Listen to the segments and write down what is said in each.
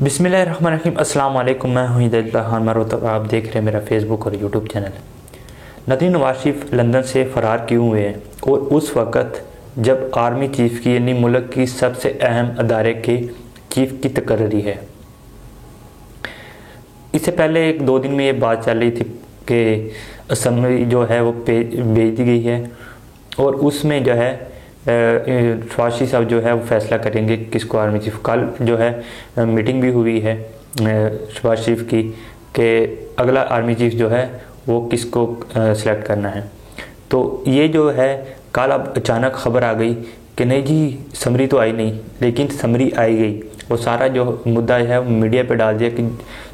बिस्मिल्लाहिर्रहमानिर्रहीम। अस्सलाम वालेकुम। मैं हूं हिदायतुल्लाह खान मरोता। आप देख रहे हैं मेरा फेसबुक और YouTube channel. Nadeem Nawaz Sharif London से फ़रार क्यों हुए हैं, और उस वक़्त जब आर्मी चीफ़ की यानी मुल्क की सबसे अहम अदारे के चीफ़ की तकर्री है। इससे पहले 1-2 दिन में ये बात चल रही थी कि असम्बली जो है वो भेज दी गई है, और उसमें जो है शहबाज साहब जो है वो फैसला करेंगे किसको आर्मी चीफ। कल जो है मीटिंग भी हुई है शहबाज शरीफ की कि अगला आर्मी चीफ जो है वो किसको सिलेक्ट करना है। तो ये जो है कल अब अचानक खबर आ गई कि नहीं जी, समरी तो आई नहीं, लेकिन समरी आई गई। और सारा जो मुद्दा है वो मीडिया पे डाल दिया कि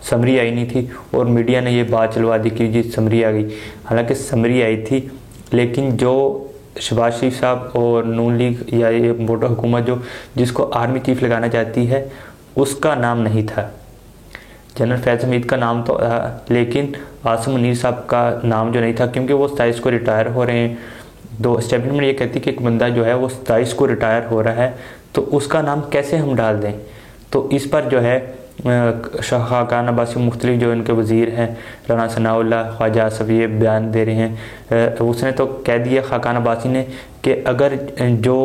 समरी आई नहीं थी, और मीडिया ने ये बात चलवा दी कि जी समरी आ गई। हालांकि समरी आई थी, लेकिन जो शहबाज शरीफ साहब और नून लीग या ये मोटा हुकूमत जिसको आर्मी चीफ लगाना चाहती है, उसका नाम नहीं था। जनरल फैज़ हमीद का नाम तो था, लेकिन आसिम मुनीर साहब का नाम जो नहीं था, क्योंकि वो 27 को रिटायर हो रहे हैं। तो एस्टेब्लिशमेंट ये कहती कि एक बंदा जो है वो 27 को रिटायर हो रहा है, तो उसका नाम कैसे हम डाल दें। तो इस पर जो है खाकान अब्बासी मुख्तलिफ जो इनके वज़ीर हैं, राना सनाउल्लाह, ख्वाजा आसफ, ये बयान दे रहे हैं। उसने तो कह दिया खाकान अब्बासी ने कि अगर जो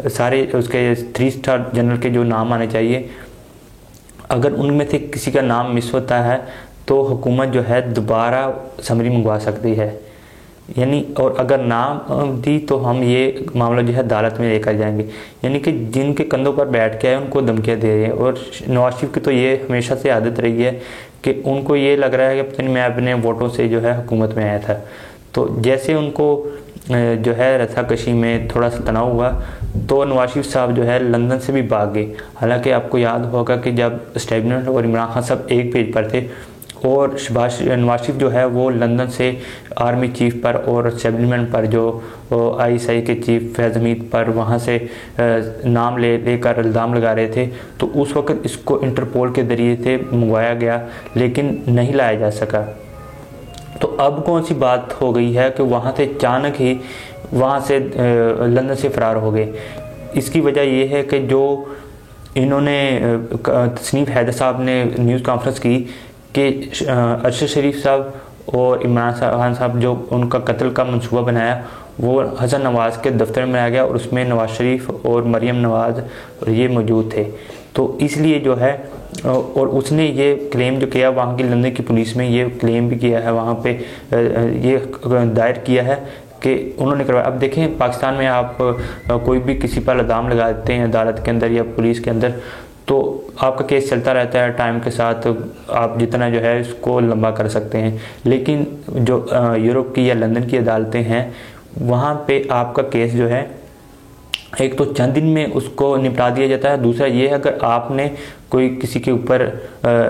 सारे उसके 3 स्टार जनरल के जो नाम आने चाहिए, अगर उनमें से किसी का नाम मिस होता है तो हुकूमत जो है दोबारा समरी मंगवा सकती है, यानी और अगर नाम दी तो हम ये मामला जो है अदालत में लेकर जाएंगे। यानी कि जिनके कंधों पर बैठ के आए उनको धमकियाँ दे रहे हैं। और नवाज शरीफ की तो ये हमेशा से आदत रही है कि उनको ये लग रहा है कि पता नहीं मैं अपने वोटों से जो है हुकूमत में आया था। तो जैसे उनको जो है रस्साकशी में थोड़ा सा तनाव हुआ, तो नवाज शरीफ साहब जो है लंदन से भी भाग गए। हालांकि आपको याद होगा कि जब एस्टेब्लिशमेंट और इमरान खान साहब एक पेज पर थे, और नवाज शरीफ जो है वो लंदन से आर्मी चीफ पर और एस्टेब्लिशमेंट पर जो ISI के चीफ फैज़ हमीद पर वहाँ से नाम लेकर इल्ज़ाम लगा रहे थे, तो उस वक़्त इसको इंटरपोल के ज़रिए से मंगवाया गया, लेकिन नहीं लाया जा सका। तो अब कौन सी बात हो गई है कि वहाँ से अचानक ही वहाँ से लंदन से फ़रार हो गए। इसकी वजह ये है कि जो इन्होंने तस्नीम हैदर साहब ने न्यूज़ कॉन्फ्रेंस की कि अरशद शरीफ साहब और इमरान खान साहब जो उनका कत्ल का मंसूबा बनाया, वो हसन नवाज़ के दफ्तर में आ गया, और उसमें नवाज शरीफ और मरियम नवाज़ और ये मौजूद थे। तो इसलिए जो है और उसने ये क्लेम जो किया वहाँ की लंदन की पुलिस में, ये क्लेम भी किया है वहाँ पे, ये दायर किया है कि उन्होंने करवाया। अब देखें, पाकिस्तान में आप कोई भी किसी पर इल्ज़ाम लगा देते हैं अदालत के अंदर या पुलिस के अंदर, तो आपका केस चलता रहता है। टाइम के साथ आप जितना जो है इसको लंबा कर सकते हैं, लेकिन जो यूरोप की या लंदन की अदालतें हैं, वहाँ पे आपका केस जो है एक तो चंद दिन में उसको निपटा दिया जाता है। दूसरा ये है, अगर आपने कोई किसी के ऊपर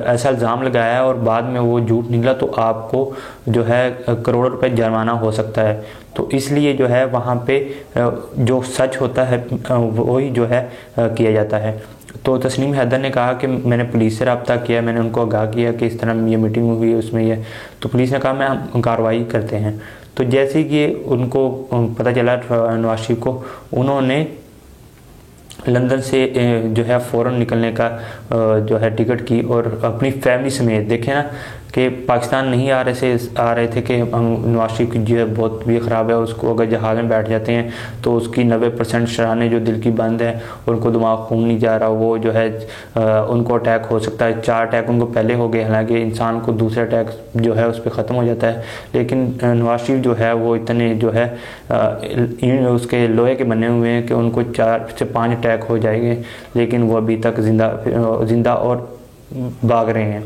ऐसा इल्ज़ाम लगाया और बाद में वो झूठ निकला, तो आपको जो है करोड़ों रुपए जुर्माना हो सकता है। तो इसलिए जो है वहाँ पे जो सच होता है वही जो है किया जाता है। तो तस्नीम हैदर ने कहा कि मैंने पुलिस से रब्ता किया, मैंने उनको आगाह किया कि इस तरह ये मीटिंग हुई है, उसमें ये। तो पुलिस ने कहा मैं हम कार्रवाई करते हैं। तो जैसे कि उनको पता चला नवाज शरीफ को, उन्होंने लंदन से जो है फ़ौरन निकलने का जो है टिकट की, और अपनी फैमिली समेत। देखें ना कि पाकिस्तान नहीं आ रहे थे कि नवाज शरीफ की जो है बहुत भी ख़राब है, उसको अगर जहाज़ में बैठ जाते हैं तो उसकी 90% शराने जो दिल की बंद है, उनको दिमाग खून नहीं जा रहा, वो जो है उनको अटैक हो सकता है। 4 अटैक उनको पहले हो गए, हालांकि इंसान को दूसरा अटैक जो है उस पर ख़त्म हो जाता है। लेकिन नवाज शरीफ जो है वो इतने जो है उसके लोहे के बने हुए हैं कि उनको 4 से 5 अटैक हो जाएंगे, लेकिन वो अभी तक जिंदा और भाग रहे हैं।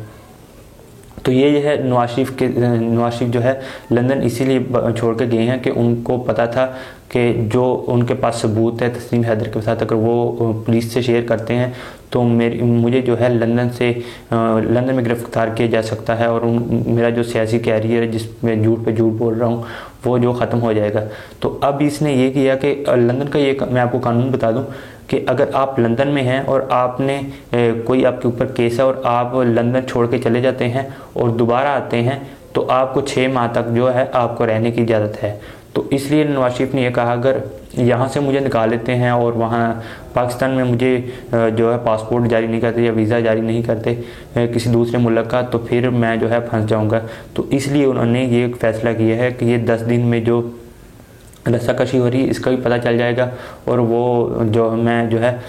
तो ये है नवाज शरीफ जो है लंदन इसीलिए छोड़ के गए हैं कि उनको पता था कि जो उनके पास सबूत है तस्नीम हैदर के साथ, अगर वो पुलिस से शेयर करते हैं तो मुझे जो है लंदन में गिरफ्तार किया जा सकता है, और मेरा जो सियासी कैरियर है जिसमें झूठ पे झूठ बोल रहा हूँ वो जो ख़त्म हो जाएगा। तो अब इसने ये किया कि लंदन का ये मैं आपको कानून बता दूँ कि अगर आप लंदन में हैं और आपने कोई आपके ऊपर केस है और आप लंदन छोड़ के चले जाते हैं और दोबारा आते हैं, तो आपको 6 माह तक जो है आपको रहने की इजाज़त है। तो इसलिए नवाज शरीफ ने यह कहा अगर यहाँ से मुझे निकाल लेते हैं और वहाँ पाकिस्तान में मुझे जो है पासपोर्ट जारी नहीं करते या वीज़ा जारी नहीं करते किसी दूसरे मुल्क का, तो फिर मैं जो है फंस जाऊँगा। तो इसलिए उन्होंने ये फैसला किया है कि ये 10 दिन में जो रस्साकशी हो रही है इसका भी पता चल जाएगा, और वो जो मैं जो है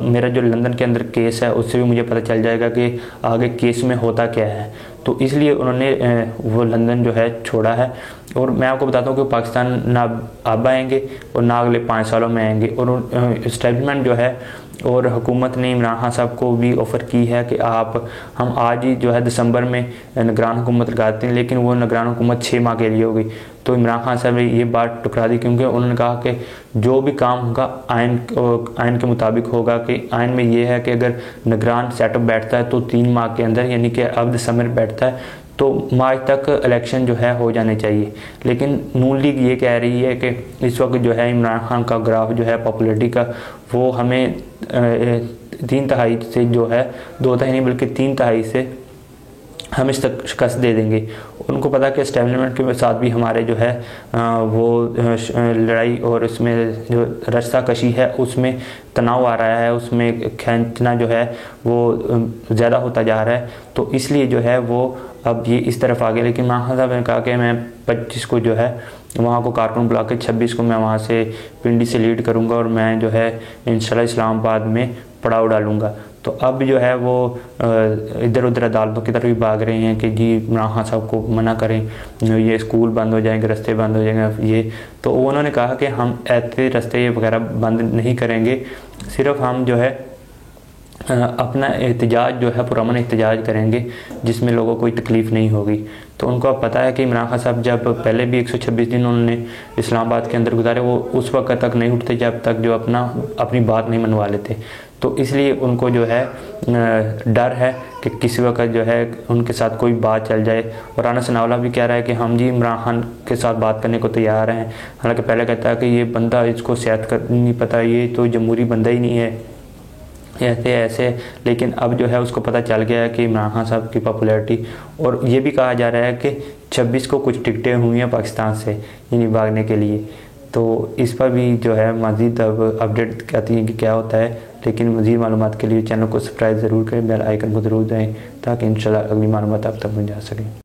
मेरा जो लंदन के अंदर केस है उससे भी मुझे पता चल जाएगा कि आगे केस में होता क्या है। तो इसलिए उन्होंने वो लंदन जो है छोड़ा है। और मैं आपको बताता हूँ कि पाकिस्तान ना अब आएंगे और ना अगले 5 सालों में आएंगे। और इस्टेब्लिशमेंट जो है और हुकूमत ने इमरान खान साहब को भी ऑफ़र की है कि हम आज ही जो है दिसंबर में निगरान हुकूमत लगाते हैं, लेकिन वो निगरान हुकूमत 6 माह के लिए होगी। तो इमरान खान साहब ने ये बात टुकरा दी, क्योंकि उन्होंने कहा कि जो भी काम होगा आइन के मुताबिक होगा, कि आइन में ये है कि अगर निगरान सेटअप बैठता है तो 3 माह के अंदर, यानी कि अब दिसंबर बैठता है तो मार्च तक इलेक्शन जो है हो जाने चाहिए। लेकिन नून लीग ये कह रही है कि इस वक्त जो है इमरान खान का ग्राफ जो है पॉपुलरिटी का वो हमें 3/3 से जो है 2/3 नहीं बल्कि 3/3 से हम इस तक शिकस्त दे देंगे। उनको पता कि एस्टेब्लिशमेंट के साथ भी हमारे जो है वो लड़ाई और उसमें जो रस्साकशी है उसमें तनाव आ रहा है, उसमें खींचना जो है वो ज़्यादा होता जा रहा है। तो इसलिए जो है वो अब ये इस तरफ आ गया। लेकिन इमरान खान साहब ने कहा कि मैं 25 को जो है वहाँ को कारकुन बुला के 26 को मैं वहाँ से पिंडी से लीड करूँगा और मैं जो है इंशाल्लाह इस्लामाबाद में पड़ाव डालूँगा। तो अब जो है वो इधर उधर अदालतों की तरफ भी भाग रहे हैं कि जी इमरान खान साहब को मना करें, ये स्कूल बंद हो जाएंगे, रास्ते बंद हो जाएंगे ये। तो उन्होंने कहा कि हम ऐसे रास्ते वगैरह बंद नहीं करेंगे, सिर्फ हम जो है अपना एहतजाज जो है पुरअमन एहतजाज करेंगे जिसमें लोगों को कोई तकलीफ़ नहीं होगी। तो उनको अब पता है कि इमरान खान साहब जब पहले भी 126 दिन उन्होंने इस्लामाबाद के अंदर गुजारे, वो उस वक्त तक नहीं उठते जब तक जो अपनी बात नहीं मनवा लेते। तो इसलिए उनको जो है डर है कि किसी वक्त जो है उनके साथ कोई बात चल जाए। और राना सनाउल्लाह भी कह रहा है कि हम जी इमरान खान के साथ बात करने को तैयार हैं। हालांकि पहले कहता है कि ये बंदा, इसको सियासत कर नहीं पता, ये तो जमहूरी बंदा ही नहीं है, ऐसे। लेकिन अब जो है उसको पता चल गया है कि इमरान खान साहब की पॉपुलैरिटी, और ये भी कहा जा रहा है कि 26 को कुछ टिकटें हुई हैं पाकिस्तान से यानी भागने के लिए। तो इस पर भी जो है मज़ीद अब अपडेट कहती हैं कि क्या होता है। लेकिन मज़ीद मालूमात के लिए चैनल को सब्सक्राइब ज़रूर करें, बेल आइकन को ज़रूर दें ताकि इंशाल्लाह अगली मालूमात आप तक पहुँच जा सकें।